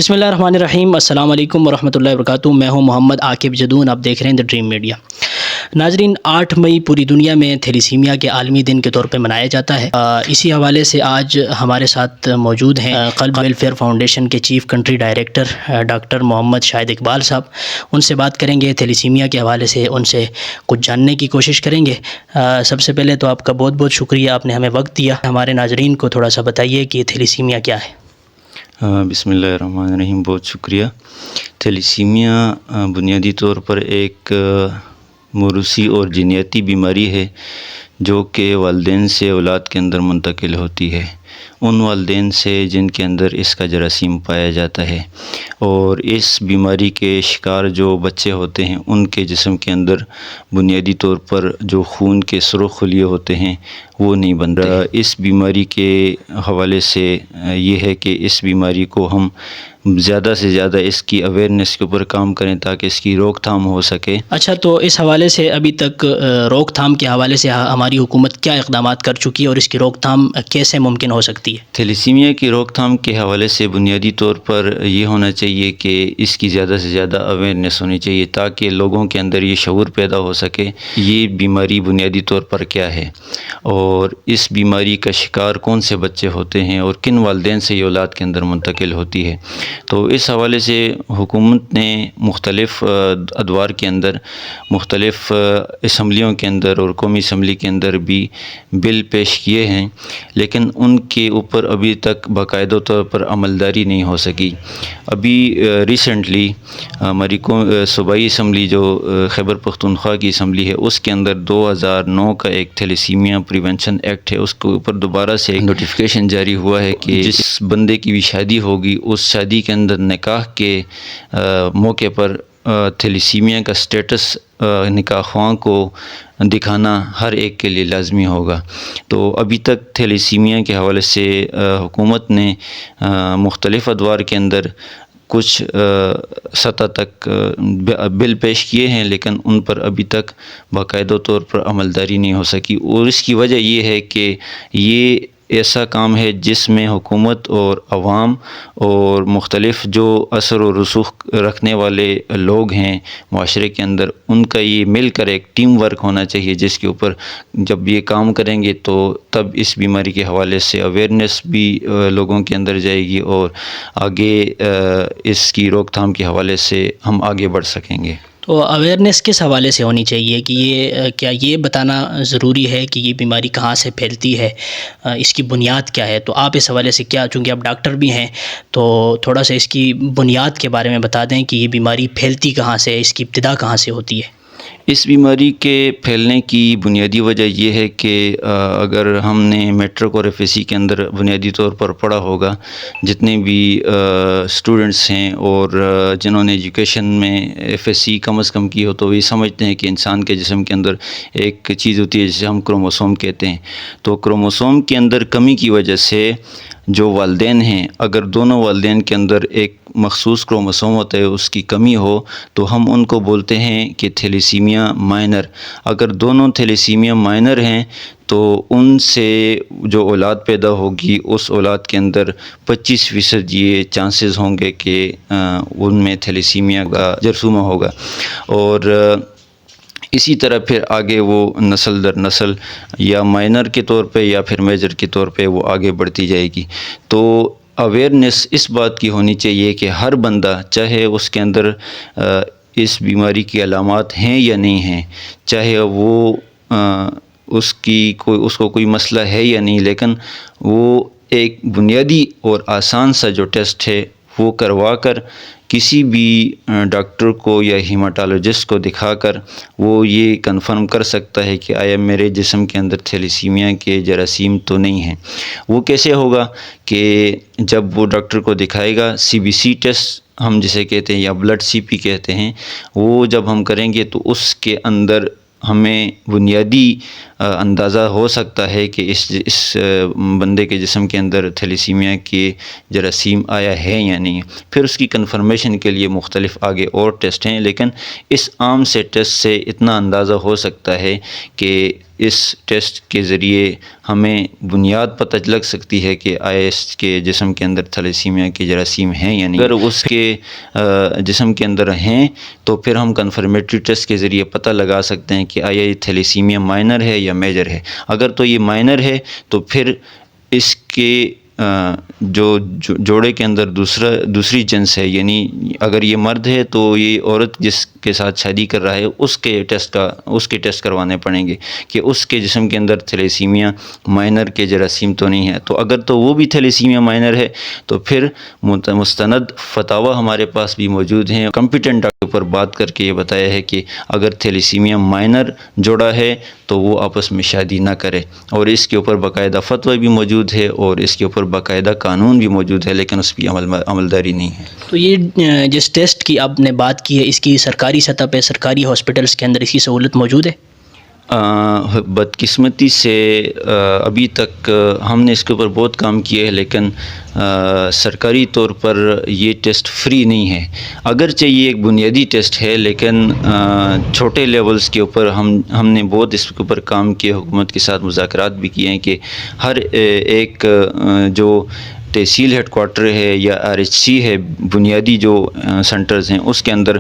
بسم اللہ الرحمن الرحیم۔ السلام علیکم ورحمۃ اللہ وبرکاتہ۔ میں ہوں محمد عاقب جدون، آپ دیکھ رہے ہیں دا ڈریم میڈیا۔ ناظرین، 8 مئی پوری دنیا میں تھیلیسیمیا کے عالمی دن کے طور پہ منایا جاتا ہے۔ اسی حوالے سے آج ہمارے ساتھ موجود ہیں قلب ویلفیئر فاؤنڈیشن کے چیف کنٹری ڈائریکٹر ڈاکٹر محمد شاہد اقبال صاحب۔ ان سے بات کریں گے تھیلیسیمیا کے حوالے سے، ان سے کچھ جاننے کی کوشش کریں گے۔ سب سے پہلے تو آپ کا بہت بہت شکریہ، آپ نے ہمیں وقت دیا۔ ہمارے ناظرین کو تھوڑا سا بتائیے کہ تھیلیسیمیا کیا ہے۔ بسم اللہ الرحمن الرحیم، بہت شکریہ۔ تھیلیسیمیا بنیادی طور پر ایک موروثی اور جینیاتی بیماری ہے جو کہ والدین سے اولاد کے اندر منتقل ہوتی ہے، ان والدین سے جن کے اندر اس کا جراثیم پایا جاتا ہے، اور اس بیماری کے شکار جو بچے ہوتے ہیں ان کے جسم کے اندر بنیادی طور پر جو خون کے سرخ خلیے ہوتے ہیں وہ نہیں بن رہا۔ اس بیماری کے حوالے سے یہ ہے کہ اس بیماری کو ہم زیادہ سے زیادہ اس کی اویئرنیس کے اوپر کام کریں تاکہ اس کی روک تھام ہو سکے۔ اچھا، تو اس حوالے سے ابھی تک روک تھام کے حوالے سے ہماری حکومت کیا اقدامات کر چکی ہے اور اس کی روک تھام کیسے ممکن ہو سکتی ہے؟ تھیلیسیمیا کی روک تھام کے حوالے سے بنیادی طور پر یہ ہونا چاہیے کہ اس کی زیادہ سے زیادہ اویئرنیس ہونی چاہیے تاکہ لوگوں کے اندر یہ شعور پیدا ہو سکے یہ بیماری بنیادی طور پر کیا ہے، اور اس بیماری کا شکار کون سے بچے ہوتے ہیں اور کن والدین سے یہ اولاد کے اندر منتقل ہوتی ہے۔ تو اس حوالے سے حکومت نے مختلف ادوار کے اندر، مختلف اسمبلیوں کے اندر اور قومی اسمبلی کے اندر بھی بل پیش کیے ہیں، لیکن ان کے اوپر ابھی تک باقاعدہ طور پر عملداری نہیں ہو سکی۔ ابھی ریسنٹلی ہماری صوبائی اسمبلی جو خیبر پختونخوا کی اسمبلی ہے، اس کے اندر 2009 کا ایک تھیلیسیمیا پریونشن ایکٹ ہے، اس کے اوپر دوبارہ سے ایک نوٹیفیکیشن جاری ہوا ہے کہ جس بندے کی بھی شادی ہوگی اس شادی کے اندر نکاح کے موقع پر تھیلیسیمیا کا سٹیٹس نکاح خواں کو دکھانا ہر ایک کے لیے لازمی ہوگا۔ تو ابھی تک تھیلیسیمیا کے حوالے سے حکومت نے مختلف ادوار کے اندر کچھ سطح تک بل پیش کیے ہیں، لیکن ان پر ابھی تک باقاعدہ طور پر عملداری نہیں ہو سکی، اور اس کی وجہ یہ ہے کہ یہ ایسا کام ہے جس میں حکومت اور عوام اور مختلف جو اثر و رسوخ رکھنے والے لوگ ہیں معاشرے کے اندر، ان کا یہ مل کر ایک ٹیم ورک ہونا چاہیے، جس کے اوپر جب یہ کام کریں گے تو تب اس بیماری کے حوالے سے اویئرنیس بھی لوگوں کے اندر جائے گی، اور آگے اس کی روک تھام کے حوالے سے ہم آگے بڑھ سکیں گے۔ تو اویئرنیس کس حوالے سے ہونی چاہیے کہ کیا یہ بتانا ضروری ہے کہ یہ بیماری کہاں سے پھیلتی ہے، اس کی بنیاد کیا ہے؟ تو آپ اس حوالے سے کیا، چونکہ آپ ڈاکٹر بھی ہیں، تو تھوڑا سا اس کی بنیاد کے بارے میں بتا دیں کہ یہ بیماری پھیلتی کہاں سے ہے، اس کی ابتدا کہاں سے ہوتی ہے؟ اس بیماری کے پھیلنے کی بنیادی وجہ یہ ہے کہ اگر ہم نے میٹرک اور ایف ایس سی کے اندر بنیادی طور پر پڑھا ہوگا، جتنے بھی اسٹوڈنٹس ہیں اور جنہوں نے ایجوکیشن میں ایف ایس سی کم از کم کی ہو، تو یہ سمجھتے ہیں کہ انسان کے جسم کے اندر ایک چیز ہوتی ہے جسے ہم کروموسوم کہتے ہیں۔ تو کروموسوم کے اندر کمی کی وجہ سے جو والدین ہیں، اگر دونوں والدین کے اندر ایک مخصوص کروموسوم ہوتا ہے، اس کی کمی ہو، تو ہم ان کو بولتے ہیں کہ تھیلیسیمیا مائنر۔ اگر دونوں تھیلیسیمیا مائنر ہیں تو ان سے جو اولاد پیدا ہوگی اس اولاد کے اندر 25% یہ چانسز ہوں گے کہ ان میں تھیلیسیمیا کا جرثومہ ہوگا، اور اسی طرح پھر آگے وہ نسل در نسل یا مائنر کے طور پہ یا پھر میجر کے طور پہ وہ آگے بڑھتی جائے گی۔ تو اویئرنیس اس بات کی ہونی چاہیے کہ ہر بندہ، چاہے اس کے اندر اس بیماری کی علامات ہیں یا نہیں ہیں، چاہے وہ اس کو کوئی مسئلہ ہے یا نہیں، لیکن وہ ایک بنیادی اور آسان سا جو ٹیسٹ ہے وہ کروا کر کسی بھی ڈاکٹر کو یا ہیماٹالوجسٹ کو دکھا کر وہ یہ کنفرم کر سکتا ہے کہ آیا میرے جسم کے اندر تھیلیسیمیا کے جراثیم تو نہیں ہیں۔ وہ کیسے ہوگا کہ جب وہ ڈاکٹر کو دکھائے گا، سی بی سی ٹیسٹ ہم جسے کہتے ہیں یا بلڈ سی پی کہتے ہیں، وہ جب ہم کریں گے تو اس کے اندر ہمیں بنیادی اندازہ ہو سکتا ہے کہ اس بندے کے جسم کے اندر تھیلیسیمیا کے جراثیم آیا ہے یا نہیں۔ پھر اس کی کنفرمیشن کے لیے مختلف آگے اور ٹیسٹ ہیں، لیکن اس عام سے ٹیسٹ سے اتنا اندازہ ہو سکتا ہے کہ اس ٹیسٹ کے ذریعے ہمیں بنیاد پتہ لگ سکتی ہے کہ آیا اس کے جسم کے اندر تھیلیسیمیا کے جراثیم ہیں یا نہیں. اگر اس کے جسم کے اندر ہیں تو پھر ہم کنفرمیٹری ٹیسٹ کے ذریعے پتہ لگا سکتے ہیں کہ آیا یہ تھیلیسیمیا مائنر ہے یا میجر ہے. اگر تو یہ مائنر ہے تو پھر اس کے جو جوڑے کے اندر دوسری جنس ہے، یعنی اگر یہ مرد ہے تو یہ عورت جس کے ساتھ شادی کر رہا ہے اس کے ٹیسٹ کروانے پڑیں گے کہ اس کے جسم کے اندر تھیلیسیمیا مائنر کے جراثیم تو نہیں ہے. تو اگر تو وہ بھی تھیلیسیمیا مائنر ہے تو پھر مستند فتاوی ہمارے پاس بھی موجود ہیں. کمپیٹنٹ ڈاکٹر پر بات کر کے یہ بتایا ہے کہ اگر تھیلیسیمیا مائنر جوڑا ہے تو وہ آپس میں شادی نہ کرے، اور اس کے اوپر باقاعدہ فتوی بھی موجود ہے اور اس کے اوپر باقاعدہ قانون بھی موجود ہے، لیکن اس کی عملداری نہیں ہے. تو یہ جس ٹیسٹ کی آپ نے بات کی ہے، اس کی سرکاری سطح پہ سرکاری ہاسپٹلس کے اندر اس کی سہولت موجود ہے؟ بدقسمتی سے ابھی تک ہم نے اس کے اوپر بہت کام کیا ہے، لیکن سرکاری طور پر یہ ٹیسٹ فری نہیں ہے. اگرچہ یہ ایک بنیادی ٹیسٹ ہے، لیکن چھوٹے لیولز کے اوپر ہم نے بہت اس کے اوپر کام کیا، حکومت کے ساتھ مذاکرات بھی کیے ہیں کہ ہر ایک جو تحصیل ہیڈ کوارٹر ہے یا RHC ہے، بنیادی جو سینٹرز ہیں، اس کے اندر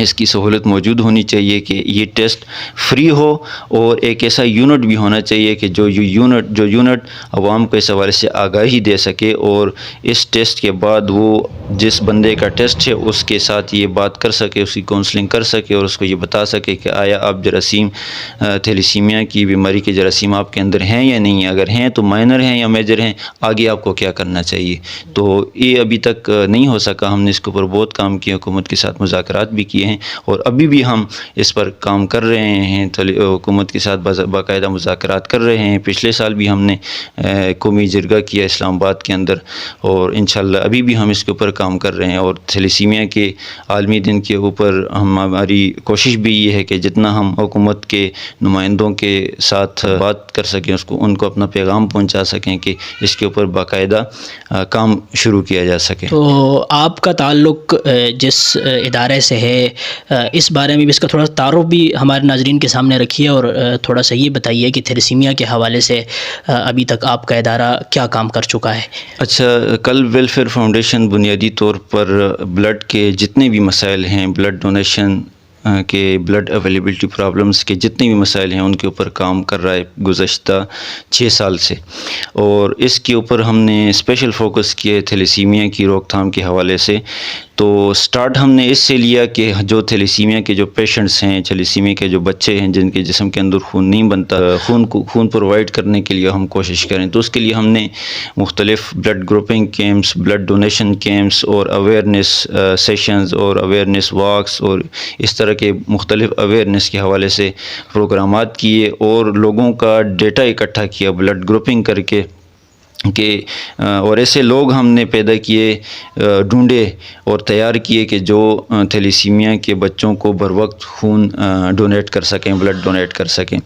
اس کی سہولت موجود ہونی چاہیے کہ یہ ٹیسٹ فری ہو، اور ایک ایسا یونٹ بھی ہونا چاہیے کہ جو یونٹ عوام کو اس حوالے سے آگاہی دے سکے، اور اس ٹیسٹ کے بعد وہ جس بندے کا ٹیسٹ ہے اس کے ساتھ یہ بات کر سکے، اس کی کونسلنگ کر سکے، اور اس کو یہ بتا سکے کہ آیا آپ جراثیم تھیلیسیمیا کی بیماری کے جراثیم آپ کے اندر ہیں یا نہیں ہیں، اگر ہیں تو مائنر ہیں یا میجر ہیں، آگے آپ کو کیا کرنا چاہیے. تو یہ ابھی تک نہیں ہو سکا. ہم نے اس کے اوپر بہت کام کیا، حکومت کے ساتھ مذاکرات بھی کیے ہیں، اور ابھی بھی ہم اس پر کام کر رہے ہیں، حکومت کے ساتھ باقاعدہ مذاکرات کر رہے ہیں. پچھلے سال بھی ہم نے قومی جرگہ کیا اسلام آباد کے اندر، اور انشاءاللہ ابھی بھی ہم اس کے اوپر کام کر رہے ہیں. اور تھیلیسیمیا کے عالمی دن کے اوپر ہماری کوشش بھی یہ ہے کہ جتنا ہم حکومت کے نمائندوں کے ساتھ بات کر سکیں، ان کو اپنا پیغام پہنچا سکیں کہ اس کے اوپر باقاعدہ کام شروع کیا جا سکے. تو آپ کا تعلق جس ادارے سے ہے، اس بارے میں بھی اس کا تھوڑا تعارف بھی ہمارے ناظرین کے سامنے رکھیے، اور تھوڑا سا یہ بتائیے کہ تھیلیسیمیا کے حوالے سے ابھی تک آپ کا ادارہ کیا کام کر چکا ہے؟ اچھا، کل ویلفیئر فاؤنڈیشن بنیادی طور پر بلڈ کے جتنے بھی مسائل ہیں، بلڈ ڈونیشن کے بلڈ اویلیبلٹی پرابلمز کے جتنے بھی مسائل ہیں، ان کے اوپر کام کر رہا ہے گزشتہ 6 سال سے. اور اس کے اوپر ہم نے اسپیشل فوکس کیا تھیلیسیمیا کی روک تھام کے حوالے سے. تو سٹارٹ ہم نے اس سے لیا کہ جو تھیلیسیمیا کے جو پیشنٹس ہیں، تھیلیسیمیا کے جو بچے ہیں جن کے جسم کے اندر خون نہیں بنتا، خون پرووائڈ کرنے کے لیے ہم کوشش کریں. تو اس کے لیے ہم نے مختلف blood grouping camps, blood donation camps, اور اویئرنیس سیشنز اور اویئرنیس واکس، اور اس طرح کے مختلف اویئرنیس کے حوالے سے پروگرامات کیے، اور لوگوں کا ڈیٹا اکٹھا کیا بلڈ گروپنگ کر کے اور ایسے لوگ ہم نے پیدا کیے، ڈھونڈے اور تیار کیے کہ جو تھیلیسیمیا کے بچوں کو بر وقت خون ڈونیٹ کر سکیں، بلڈ ڈونیٹ کر سکیں.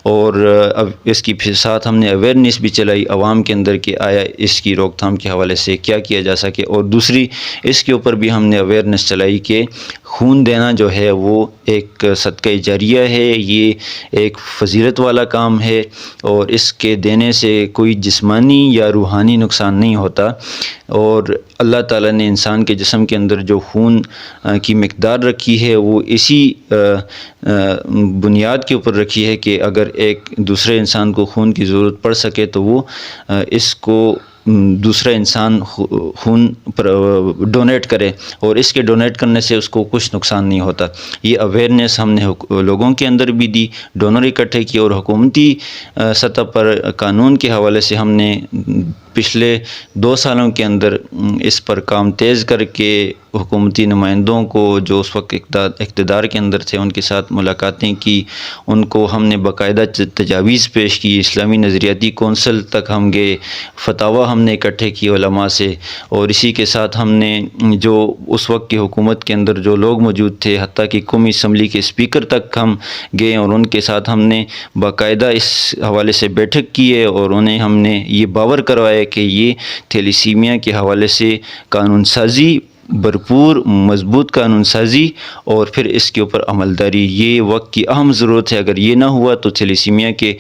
اور اب اس کی پھر ساتھ ہم نے اویئرنیس بھی چلائی عوام کے اندر کہ آیا اس کی روک تھام کے حوالے سے کیا کیا جا سکے. اور دوسری اس کے اوپر بھی ہم نے اویئرنیس چلائی کہ خون دینا جو ہے وہ ایک صدقہ جاریہ ہے، یہ ایک فضیلت والا کام ہے، اور اس کے دینے سے کوئی جسمانی یا روحانی نقصان نہیں ہوتا. اور اللہ تعالیٰ نے انسان کے جسم کے اندر جو خون کی مقدار رکھی ہے وہ اسی بنیاد کے اوپر رکھی ہے کہ اگر ایک دوسرے انسان کو خون کی ضرورت پڑ سکے تو وہ اس کو دوسرا انسان خون ڈونیٹ کرے، اور اس کے ڈونیٹ کرنے سے اس کو کچھ نقصان نہیں ہوتا. یہ اویئرنیس ہم نے لوگوں کے اندر بھی دی، ڈونر اکٹھے کیے، اور حکومتی سطح پر قانون کے حوالے سے ہم نے پچھلے 2 سالوں کے اندر اس پر کام تیز کر کے حکومتی نمائندوں کو جو اس وقت اقتدار کے اندر تھے ان کے ساتھ ملاقاتیں کی، ان کو ہم نے باقاعدہ تجاویز پیش کی، اسلامی نظریاتی کونسل تک ہم گئے، فتاوی ہم نے اکٹھے کیے علماء سے. اور اسی کے ساتھ ہم نے جو اس وقت کی حکومت کے اندر جو لوگ موجود تھے، حتیٰ کہ قومی اسمبلی کے اسپیکر تک ہم گئے، اور ان کے ساتھ ہم نے باقاعدہ اس حوالے سے بیٹھک کی ہے، اور انہیں ہم نے یہ باور کروایا کہ یہ تھیلیسیمیا کے حوالے سے قانون سازی بھرپور مضبوط قانون سازی اور پھر اس کے اوپر عمل داری یہ وقت کی اہم ضرورت ہے. اگر یہ نہ ہوا تو تھیلیسیمیا کے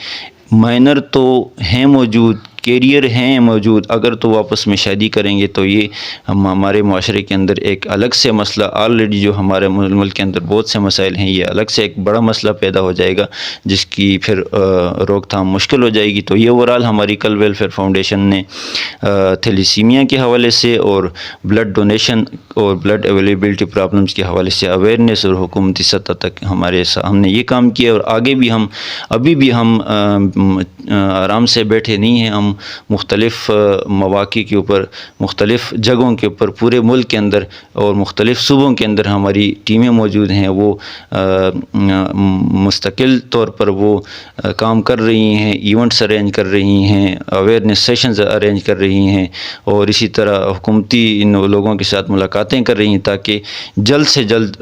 مائنر تو ہیں موجود, کیریئر ہیں موجود, اگر تو واپس میں شادی کریں گے تو یہ ہمارے معاشرے کے اندر ایک الگ سے مسئلہ, آلریڈی جو ہمارے ملک کے اندر بہت سے مسائل ہیں, یہ الگ سے ایک بڑا مسئلہ پیدا ہو جائے گا جس کی پھر روک تھام مشکل ہو جائے گی. تو یہ اوورال ہماری کل ویلفیئر فاؤنڈیشن نے تھیلیسیمیا کے حوالے سے اور بلڈ ڈونیشن اور بلڈ اویلیبلٹی پرابلمس کے حوالے سے اویئرنیس اور حکومتی سطح تک ہم نے یہ کام کیا, اور آگے بھی ہم ابھی بھی ہم آرام سے بیٹھے نہیں ہیں. ہم مختلف مواقع کے اوپر, مختلف جگہوں کے اوپر پورے ملک کے اندر اور مختلف صوبوں کے اندر ہماری ٹیمیں موجود ہیں. وہ مستقل طور پر وہ کام کر رہی ہیں, ایونٹس ارینج کر رہی ہیں, اویئرنیس سیشنز ارینج کر رہی ہیں, اور اسی طرح حکومتی ان لوگوں کے ساتھ ملاقاتیں کر رہی ہیں تاکہ جلد سے جلد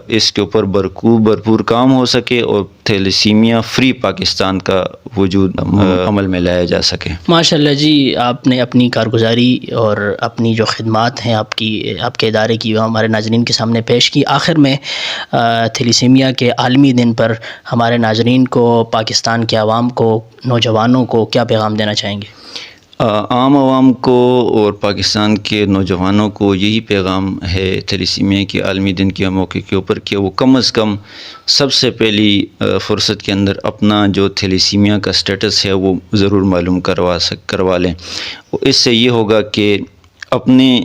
اس کے اوپر بھرپور کام ہو سکے اور تھیلیسیمیا فری پاکستان کا وجود عمل میں لایا جا سکے. ماشاء اللہ جی, آپ نے اپنی کارگزاری اور اپنی جو خدمات ہیں آپ کے ادارے کی وہ ہمارے ناظرین کے سامنے پیش کی. آخر میں تھیلیسیمیا کے عالمی دن پر ہمارے ناظرین کو, پاکستان کے عوام کو, نوجوانوں کو کیا پیغام دینا چاہیں گے؟ عام عوام کو اور پاکستان کے نوجوانوں کو یہی پیغام ہے تھیلیسیمیا کے عالمی دن کے موقع کے اوپر کہ وہ کم از کم سب سے پہلی فرصت کے اندر اپنا جو تھیلیسیمیا کا سٹیٹس ہے وہ ضرور معلوم کروا لیں. اس سے یہ ہوگا کہ اپنے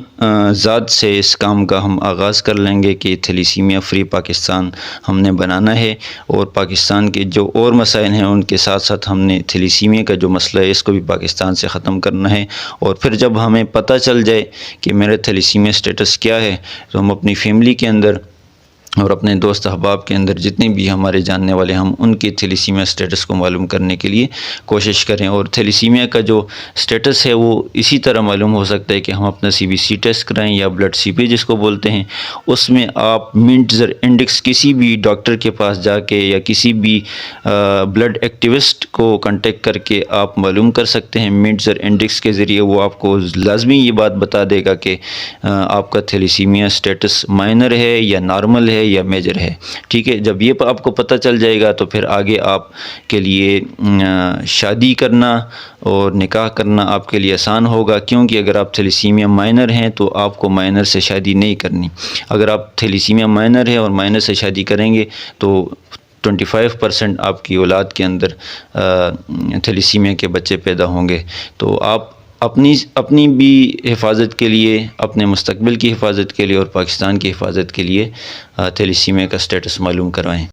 ذات سے اس کام کا ہم آغاز کر لیں گے کہ تھیلیسیمیا فری پاکستان ہم نے بنانا ہے, اور پاکستان کے جو اور مسائل ہیں ان کے ساتھ ساتھ ہم نے تھیلیسیمیا کا جو مسئلہ ہے اس کو بھی پاکستان سے ختم کرنا ہے. اور پھر جب ہمیں پتہ چل جائے کہ میرا تھیلیسیمیا سٹیٹس کیا ہے تو ہم اپنی فیملی کے اندر اور اپنے دوست احباب کے اندر جتنے بھی ہمارے جاننے والے ہم ان کے تھیلیسیمیا سٹیٹس کو معلوم کرنے کے لیے کوشش کریں. اور تھیلیسیمیا کا جو سٹیٹس ہے وہ اسی طرح معلوم ہو سکتا ہے کہ ہم اپنا CBC ٹیسٹ کرائیں یا بلڈ CP جس کو بولتے ہیں. اس میں آپ منٹزر انڈیکس کسی بھی ڈاکٹر کے پاس جا کے یا کسی بھی بلڈ ایکٹیوسٹ کو کانٹیکٹ کر کے آپ معلوم کر سکتے ہیں. منٹزر انڈیکس کے ذریعے وہ آپ کو لازمی یہ بات بتا دے گا کہ آپ کا تھیلیسیمیا سٹیٹس مائنر ہے یا نارمل ہے یا میجر ہے. ٹھیک ہے, جب یہ آپ کو پتہ چل جائے گا تو پھر آگے آپ کے لیے شادی کرنا اور نکاح کرنا آپ کے لیے آسان ہوگا, کیونکہ اگر آپ تھیلیسیمیا مائنر ہیں تو آپ کو مائنر سے شادی نہیں کرنی. اگر آپ تھیلیسیمیا مائنر ہیں اور مائنر سے شادی کریں گے تو 25% آپ کی اولاد کے اندر تھیلیسیمیا کے بچے پیدا ہوں گے. تو آپ اپنی بھی حفاظت کے لیے, اپنے مستقبل کی حفاظت کے لیے اور پاکستان کی حفاظت کے لیے تھیلیسیمیا کا سٹیٹس معلوم کروائیں.